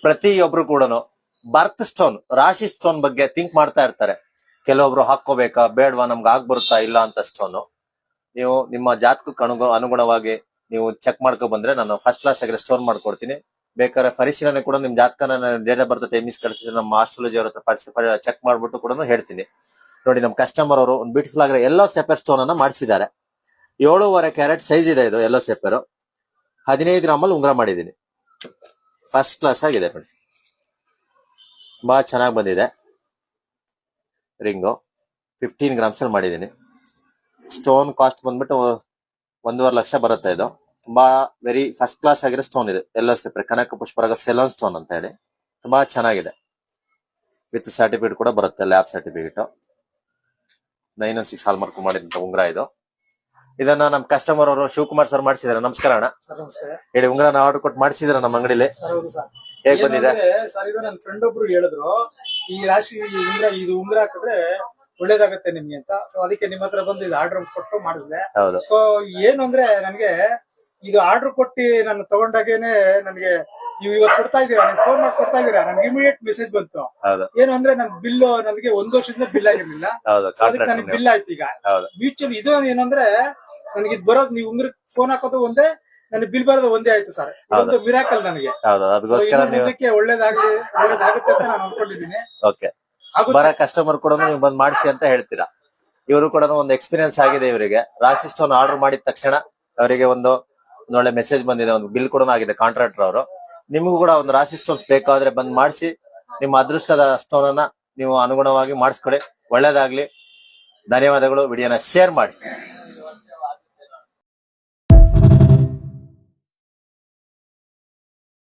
ಪ್ರತಿಯೊಬ್ರು ಕೂಡ ಬರ್ತ್ ಸ್ಟೋನ್, ರಾಶಿ ಸ್ಟೋನ್ ಬಗ್ಗೆ ಥಿಂಕ್ ಮಾಡ್ತಾ ಇರ್ತಾರೆ. ಕೆಲವೊಬ್ರು ಹಾಕೋಬೇಕಾ ಬೇಡವಾ, ನಮ್ಗೆ ಬರುತ್ತಾ ಇಲ್ಲ ಅಂತ ಸ್ಟೋನ್. ನೀವು ನಿಮ್ಮ ಜಾತಕಕ್ಕೆ ಅನುಗುಣವಾಗಿ ನೀವು ಚೆಕ್ ಮಾಡ್ಕೊ ಬಂದ್ರೆ ನಾನು ಫಸ್ಟ್ ಕ್ಲಾಸ್ ಆಗಿ ಸ್ಟೋನ್ ಮಾಡ್ಕೊಡ್ತೀನಿ. ಬೇಕಾದ್ರೆ ಪರಿಶೀಲನೆ ಕೂಡ ನಿಮ್ ಜಾತಕನ ಡೇಟ್ ಆಫ್ ಬರ್ತ್ ಟೈಮಿಂಗ್ಸ್ ಕಳಿಸಿದ್ರೆ ನಮ್ಮ ಆಸ್ಟ್ರಾಲಜಿ ಅವ್ರ ಹತ್ರ ಚೆಕ್ ಮಾಡ್ಬಿಟ್ಟು ಕೂಡ ಹೇಳ್ತೀನಿ. ನೋಡಿ, ನಮ್ಮ ಕಸ್ಟಮರ್ ಅವರು ಒಂದು ಬ್ಯೂಟಿಫುಲ್ ಆಗಿರೋ ಎಲ್ಲೋ ಸೆಪರ್ ಸ್ಟೋನ್ ಅನ್ನ ಮಾಡಿಸಿದ್ದಾರೆ. 7.5 ಕ್ಯಾರೆಟ್ ಸೈಜ್ ಇದೆ ಇದು ಎಲ್ಲೋ ಸೆಪರ್. 15 ಗ್ರಾಮಲ್ಲಿ ಉಂಗುರ ಮಾಡಿದೀನಿ. ಫಸ್ಟ್ ಕ್ಲಾಸ್ ಆಗಿದೆ ನೋಡಿ, ತುಂಬಾ ಚೆನ್ನಾಗಿ ಬಂದಿದೆ. ರಿಂಗು 15 ಗ್ರಾಮ್ಸ್ ಅಲ್ಲಿ ಮಾಡಿದೀನಿ. ಸ್ಟೋನ್ ಕಾಸ್ಟ್ ಬಂದ್ಬಿಟ್ಟು 1.5 ಲಕ್ಷ ಬರುತ್ತೆ. ಇದು ತುಂಬಾ ವೆರಿ ಫಸ್ಟ್ ಕ್ಲಾಸ್ ಆಗಿರೋ ಸ್ಟೋನ್ ಇದೆ. ಎಲ್ಲೋ ಸೆಪರ್ ಕನಕ ಪುಷ್ಪರಾಗ ಸೆಲೋನ್ ಸ್ಟೋನ್ ಅಂತ ಹೇಳಿ ತುಂಬಾ ಚೆನ್ನಾಗಿದೆ. ವಿತ್ ಸರ್ಟಿಫಿಕೇಟ್ ಕೂಡ ಬರುತ್ತೆ, ಲ್ಯಾಬ್ ಸರ್ಟಿಫಿಕೇಟ್. 916 ಹಾಲ್ಮಾರ್ಕ್ ಮಾಡಿದಂತ ಉಂಗುರ ಇದು. ಇದನ್ನ ನಮ್ಮ ಕಸ್ಟಮರ್ ಅವರು ಶಿವಕುಮಾರ್ ಸರ್ ಮಾಡಿಸಿದಾರೆ. ನಮಸ್ಕಾರ ಅಣ್ಣ. ಹೇಳಿ, ಉಂಗುರನ ಆರ್ಡರ್ ಕೊಟ್ಟು ಮಾಡಿಸಿದ್ರ ನಮ್ಮ ಅಂಗಡಿಲಿ. ಹೇಗ್ ಬಂದಿದೆ ಸರ್? ಇದು ನನ್ನ ಫ್ರೆಂಡ್ ಒಬ್ರು ಹೇಳಿದ್ರು, ಈ ರಾಶಿ ಉಂಗುರ ಇದು ಉಂಗುರ ಹಾಕಿದ್ರೆ ಒಳ್ಳೇದಾಗತ್ತೆ ನಿಮ್ಗೆ ಅಂತ. ಸೊ ಅದಕ್ಕೆ ನಿಮ್ಮ ಹತ್ರ ಬಂದು ಇದು ಆರ್ಡರ್ ಕೊಟ್ಟು ಮಾಡಿಸಿದೆ. ಸೊ ಏನು ಅಂದ್ರೆ ನನಗೆ ಇದು ಆರ್ಡರ್ ಕೊಟ್ಟು ನಾನು ತಗೊಂಡಾಗೇನೆ ನನಗೆ ನೀವು ಇವತ್ತು ಕೊಡ್ತಾ ಇದ್ದೀರಾ, ಫೋನ್ ಮಾಡಿ ಕೊಡ್ತಾ ಇದ್ದೀರಾ, ನನ್ಗೆ ಇಮಿಡಿಯೇಟ್ ಮೆಸೇಜ್ ಬಂತು. ಏನು ಅಂದ್ರೆ ನನ್ ಬಿಲ್ ನನಗೆ 1 ವರ್ಷದಿಂದ ಬಿಲ್ ಆಗಿರ್ಲಿಲ್ಲ. ಅದಕ್ಕೆ ನನಗೆ ಬಿಲ್ ಆಯ್ತು ಈಗ. ಮ್ಯೂಚುವಲ್ ಇದು ಏನಂದ್ರೆ ನನಗೆ ಇದು ಬರೋದು, ನೀವು ಉಂಗುರ ಫೋನ್ ಹಾಕೋದು ಒಂದೇ, ನನಗೆ ಬಿಲ್ ಬರೋದು ಒಂದೇ ಆಯ್ತು ಸರ್. ಇದೊಂದು ಮಿರಾಕಲ್ ನನಗೆ. ಅದಕ್ಕೆ ಒಳ್ಳೇದಾಗುತ್ತೆ ಅಂತ ನಾನು ಅನ್ಕೊಂಡಿದ್ದೀನಿ. ಬರ ಕಸ್ಟಮರ್ ಕೂಡ ನೀವು ಬಂದ್ ಮಾಡಿಸಿ ಅಂತ ಹೇಳ್ತೀರಾ. ಇವರು ಕೂಡ ಒಂದು ಎಕ್ಸ್ಪೀರಿಯನ್ಸ್ ಆಗಿದೆ ಇವರಿಗೆ. ರಾಶಿ ಸ್ಟೋನ್ ಆರ್ಡರ್ ಮಾಡಿದ ತಕ್ಷಣ ಅವರಿಗೆ ಒಂದು ಒಳ್ಳೆ ಮೆಸೇಜ್ ಬಂದಿದೆ, ಒಂದು ಬಿಲ್ ಕೂಡ ಆಗಿದೆ ಕಾಂಟ್ರಾಕ್ಟರ್ ಅವರು. ನಿಮಗೂ ಕೂಡ ಒಂದು ರಾಶಿ ಸ್ಟೋನ್ಸ್ ಬೇಕಾದ್ರೆ ಬಂದ್ ಮಾಡಿಸಿ ನಿಮ್ಮ ಅದೃಷ್ಟದ ಸ್ಟೋನ್ ಅನ್ನ ನೀವು ಅನುಗುಣವಾಗಿ ಮಾಡಿಸ್ಕೊಳ್ಳಿ. ಒಳ್ಳೇದಾಗ್ಲಿ. ಧನ್ಯವಾದಗಳು. ವಿಡಿಯೋನ ಶೇರ್ ಮಾಡಿ.